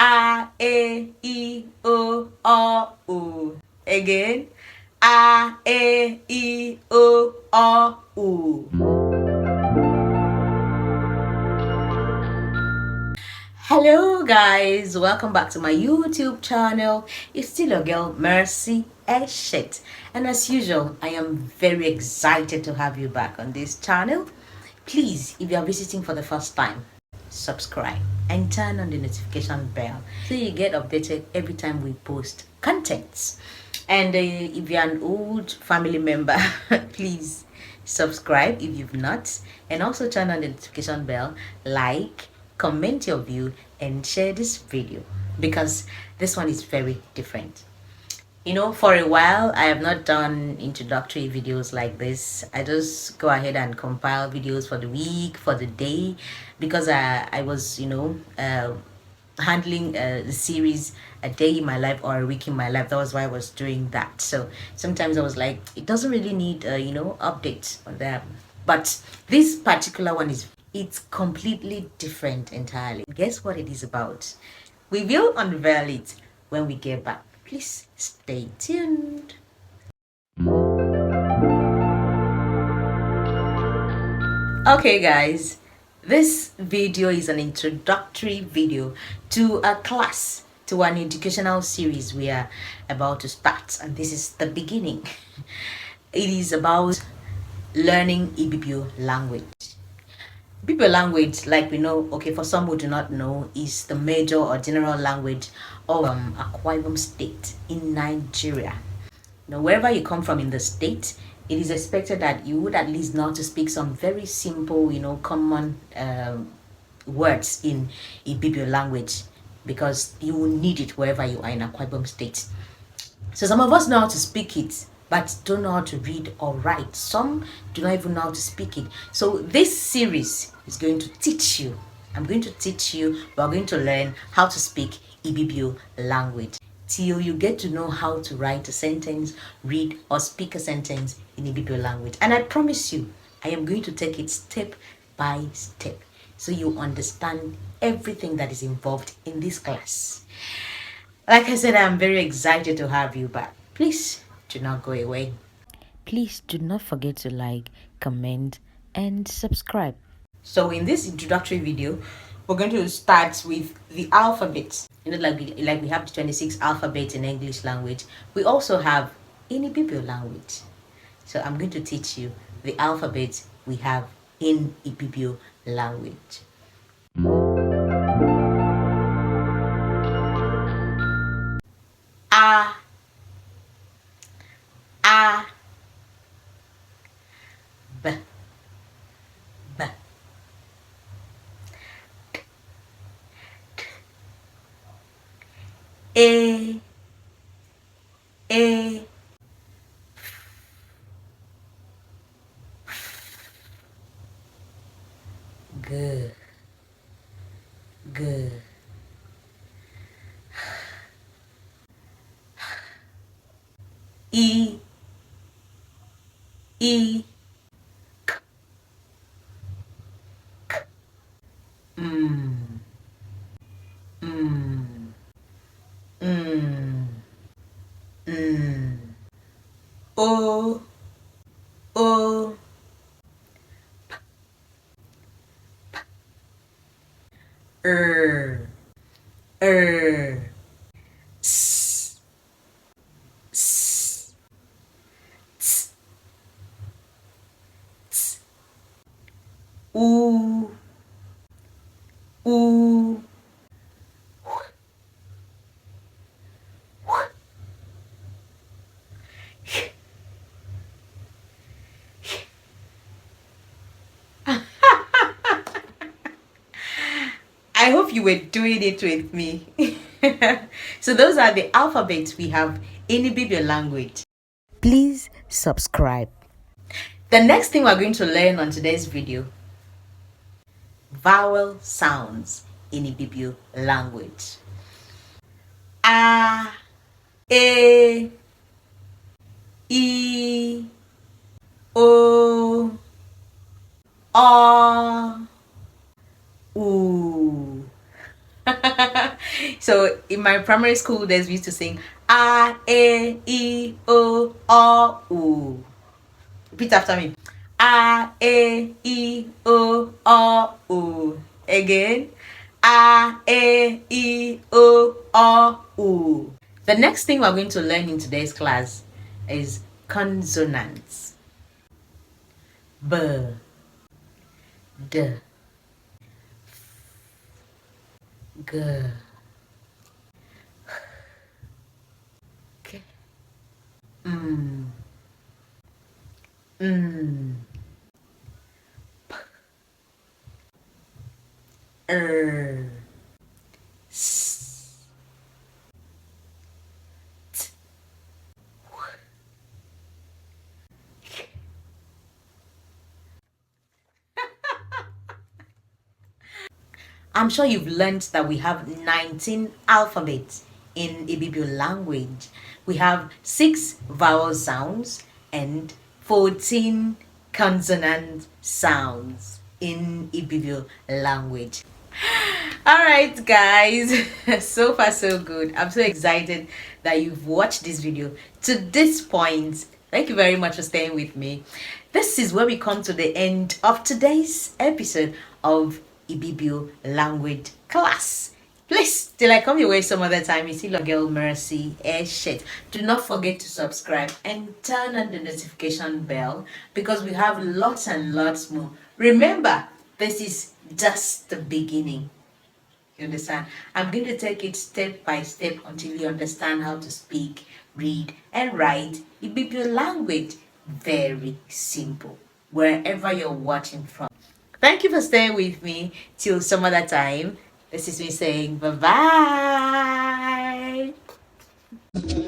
A, E, I, O, U. Again. A, E, I, O, U. Hello guys, welcome back to my YouTube channel. It's still your girl Mercy Eshet, and as usual I am very excited to have you back on this channel. Please, if you are visiting for the first time, subscribe and turn on the notification bell so you get updated every time we post contents. And if you're an old family member, please subscribe if you've not, and also turn on the notification bell, like, comment your view, and share this video because this one is very different. You know, for a while I have not done introductory videos like this. I just go ahead and compile videos for the week, for the day, because I was, handling the series a day in my life or a week in my life. That was why I was doing that. So sometimes I was like, it doesn't really need updates on that. But this particular one it's completely different entirely. Guess what it is about? We will unveil it when we get back. Please stay tuned. Okay guys, this video is an introductory video to a class, to an educational series we are about to start, and this is the beginning. It is about learning Ibibio language. Ibibio language, like we know, okay, for some who do not know, is the major or general language of Akwa Ibom state in Nigeria. Now, wherever you come from in the state, it is expected that you would at least know how to speak some very simple, common words in Ibibio language, because you will need it wherever you are in Akwa Ibom state. So some of us know how to speak it, but don't know how to read or write. Some do not even know how to speak it. So this series is going to teach you. I'm going to teach you. We're going to learn how to speak Ibibio language till you get to know how to write a sentence, read or speak a sentence in Ibibio language. And I promise you, I am going to take it step by step so you understand everything that is involved in this class. Like I said, I'm very excited to have you back. Please do not go away. Please do not forget to like, comment, and subscribe. So in this introductory video, we're going to start with the alphabet. Like we have the 26 alphabets in English language, we also have in Ibibio language. So I'm going to teach you the alphabet we have in Ibibio language. A, A, B, B, E, E, G, G, I, I, K, K, mm, mm, mm, mm, O, O, R, R, S, S, T, T, U, U, I hope you were doing it with me. So those are the alphabets we have in Ibibio language. Please subscribe. The next thing we're going to learn on today's video, vowel sounds in Ibibio language. A, E, I, O, U. So in my primary school days, we used to sing A, E, I, O, U. Repeat after me. A, I, O, U. Again. A, I, O, U. The next thing we're going to learn in today's class is consonants. B, D, G, K, M, N, R, S, T, K. I'm sure you've learned that we have 19 alphabets in Ibibio language. We have 6 vowel sounds and 14 consonant sounds in Ibibio language. All right, guys. So far, so good. I'm so excited that you've watched this video to this point. Thank you very much for staying with me. This is where we come to the end of today's episode of Ibibio language class. Please, till I come your way some other time, you see your girl Mercy shit. Do not forget to subscribe and turn on the notification bell because we have lots and lots more. Remember, this is just the beginning. You understand? I'm going to take it step by step until you understand how to speak, read, and write Ibibio language. Very simple. Wherever you're watching from. Thank you for staying with me till some other time. This is me saying bye bye.